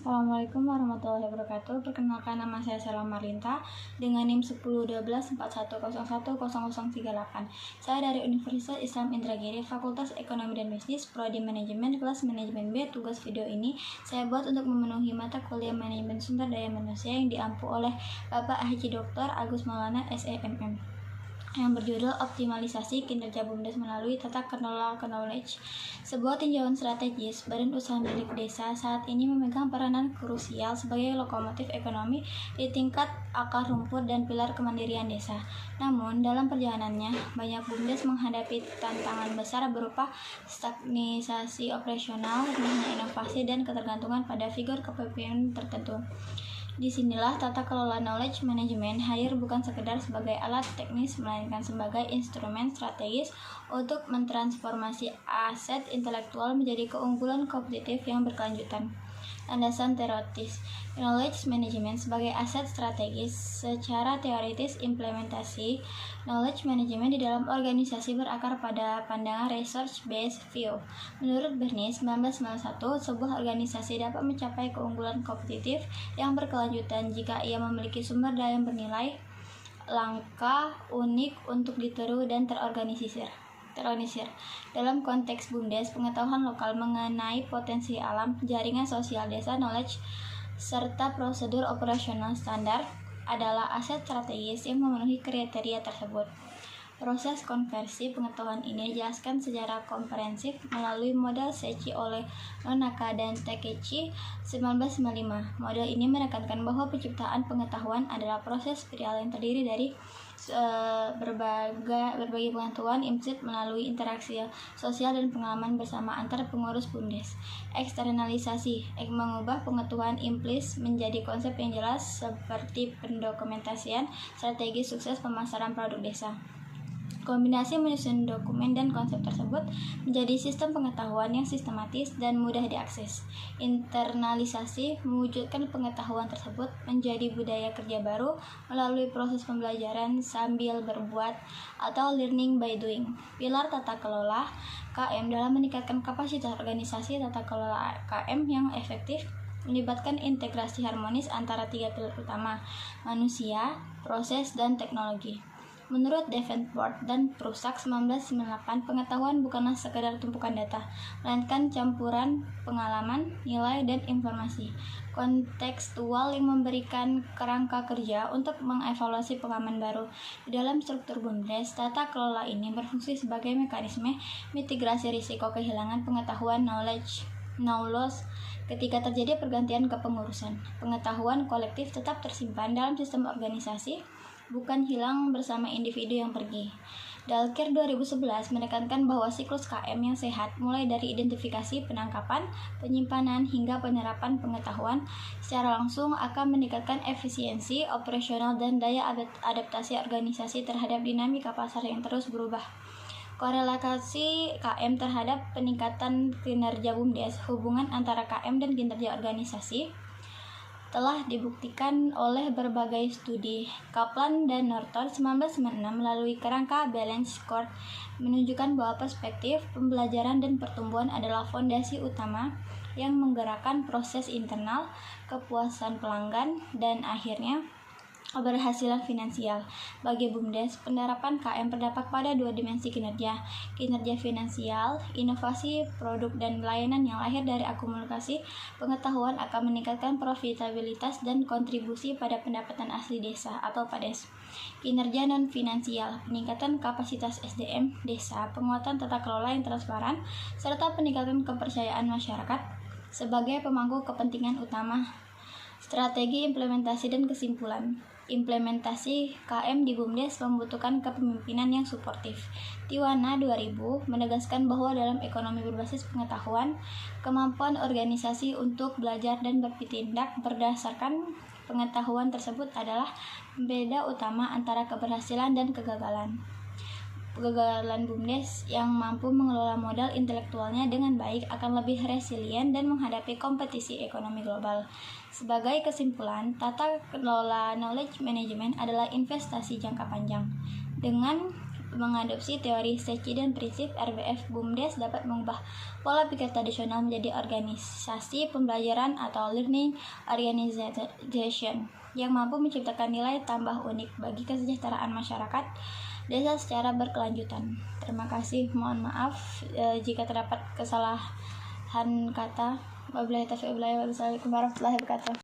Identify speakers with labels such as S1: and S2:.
S1: Assalamualaikum warahmatullahi wabarakatuh. Perkenalkan, nama saya Sela Marlinta dengan NIM 101241010038. Saya dari Universitas Islam Indragiri, Fakultas Ekonomi dan Bisnis, Prodi Manajemen, kelas Manajemen B. Tugas video ini saya buat untuk memenuhi mata kuliah Manajemen Sumber Daya Manusia yang diampu oleh Bapak Haji Dr. Agus Maulana SEMM, yang berjudul Optimalisasi Kinerja BUMDes Melalui Tata Kelola Knowledge. Sebuah tinjauan strategis, badan usaha milik desa saat ini memegang peranan krusial sebagai lokomotif ekonomi di tingkat akar rumput dan pilar kemandirian desa. Namun, dalam perjalanannya, banyak BUMDes menghadapi tantangan besar berupa stagnisasi operasional, minimnya inovasi, dan ketergantungan pada figur kepemimpinan tertentu. Disinilah tata kelola knowledge management hadir bukan sekedar sebagai alat teknis, melainkan sebagai instrumen strategis untuk mentransformasi aset intelektual menjadi keunggulan kompetitif yang berkelanjutan. Landasan teoritis knowledge management sebagai aset strategis. Secara teoritis, implementasi knowledge management di dalam organisasi berakar pada pandangan research-based view. Menurut Bernis 1991, sebuah organisasi dapat mencapai keunggulan kompetitif yang berkelanjutan jika ia memiliki sumber daya yang bernilai, langka, unik untuk ditiru dan terorganisir. Dalam konteks BUMDes, pengetahuan lokal mengenai potensi alam, jaringan sosial desa, knowledge, serta prosedur operasional standar adalah aset strategis yang memenuhi kriteria tersebut. Proses konversi pengetahuan ini dijelaskan secara komprehensif melalui model Secchi oleh Nonaka dan Takechi 1995. Model ini menekankan bahwa penciptaan pengetahuan adalah proses spiral yang terdiri dari berbagai pengetahuan implisit melalui interaksi sosial dan pengalaman bersama antar pengurus BUMDes. Eksternalisasi mengubah pengetahuan implisit menjadi konsep yang jelas seperti pendokumentasian strategi sukses pemasaran produk desa. Kombinasi menyusun dokumen dan konsep tersebut menjadi sistem pengetahuan yang sistematis dan mudah diakses. Internalisasi mewujudkan pengetahuan tersebut menjadi budaya kerja baru melalui proses pembelajaran sambil berbuat atau learning by doing. Pilar tata kelola KM dalam meningkatkan kapasitas organisasi. Tata kelola KM yang efektif melibatkan integrasi harmonis antara tiga pilar utama: manusia, proses, dan teknologi. Menurut Davenport dan Prusak 1998, pengetahuan bukanlah sekadar tumpukan data, melainkan campuran pengalaman, nilai, dan informasi kontekstual yang memberikan kerangka kerja untuk mengevaluasi pengalaman baru. Di dalam struktur BUMDes, tata kelola ini berfungsi sebagai mekanisme mitigasi risiko kehilangan pengetahuan knowledge loss ketika terjadi pergantian kepengurusan. Pengetahuan kolektif tetap tersimpan dalam sistem organisasi, bukan hilang bersama individu yang pergi. Dalkir 2011 menekankan bahwa siklus KM yang sehat mulai dari identifikasi, penangkapan, penyimpanan, hingga penerapan pengetahuan secara langsung akan meningkatkan efisiensi operasional dan daya adaptasi organisasi terhadap dinamika pasar yang terus berubah. Korelasi KM terhadap peningkatan kinerja BUMDes. Hubungan antara KM dan kinerja organisasi telah dibuktikan oleh berbagai studi. Kaplan dan Norton 1996 melalui kerangka balance score menunjukkan bahwa perspektif pembelajaran dan pertumbuhan adalah fondasi utama yang menggerakkan proses internal, kepuasan pelanggan, dan akhirnya keberhasilan finansial. Bagi BUMDes, penerapan KM berdampak pada dua dimensi kinerja finansial. Inovasi produk dan layanan yang lahir dari akumulasi pengetahuan akan meningkatkan profitabilitas dan kontribusi pada pendapatan asli desa atau PADES. Kinerja non-finansial, peningkatan kapasitas SDM desa, penguatan tata kelola yang transparan, serta peningkatan kepercayaan masyarakat sebagai pemangku kepentingan utama. Strategi implementasi dan kesimpulan. Implementasi KM di BUMDes membutuhkan kepemimpinan yang suportif. Tiwana 2000 menegaskan bahwa dalam ekonomi berbasis pengetahuan, kemampuan organisasi untuk belajar dan bertindak berdasarkan pengetahuan tersebut adalah pembeda utama antara keberhasilan dan kegagalan. Kegagalan BUMDes yang mampu mengelola modal intelektualnya dengan baik akan lebih resilient dan menghadapi kompetisi ekonomi global. Sebagai kesimpulan, tata kelola knowledge management adalah investasi jangka panjang. Dengan mengadopsi teori Secchi dan prinsip RBF, BUMDes dapat mengubah pola pikir tradisional menjadi organisasi pembelajaran atau learning organization yang mampu menciptakan nilai tambah unik bagi kesejahteraan masyarakat desa secara berkelanjutan. Terima kasih, mohon maaf jika terdapat kesalahan kata. Wabillahi taufiq wal hidayah. Wassalamualaikum warahmatullahi wabarakatuh.